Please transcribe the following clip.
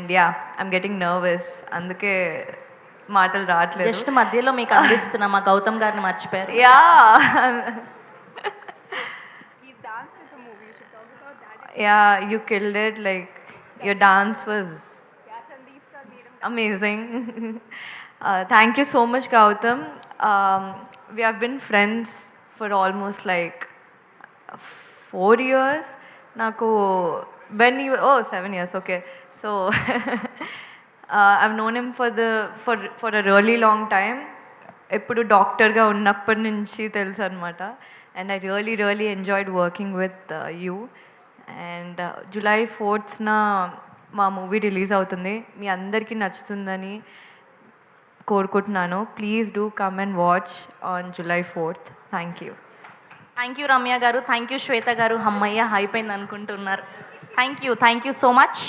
And yeah I'm getting nervous, అందుకే మాటలు రావట్లేదు. జస్ట్ మధ్యలో మీకు అందిస్తున్నా, మా గౌతమ్ గారిని మర్చిపోయారు. Yeah He's danced in the movie. You should talk about that. Yeah you killed it, like your dance was Yeah, Sandeep sir made him. amazing. Thank you so much, Gautam. We have been friends for almost like 4 years. Naku, when you 7 years, okay. So I've known him for a really long time. ఎప్పుడు డాక్టర్గా ఉన్నప్పటి నుంచి తెలుసు అనమాట. And I really enjoyed working with you. And July 4th మా movie release అవుతుంది. మీ అందరికీ నచ్చుతుందని కోరుకుంటున్నాను. Please do come and watch on July 4th. Thank you. Thank you Ramya గారు, థ్యాంక్ యూ శ్వేత గారు. అమ్మయ్య అయిపోయింది అనుకుంటున్నారు. Thank you so much.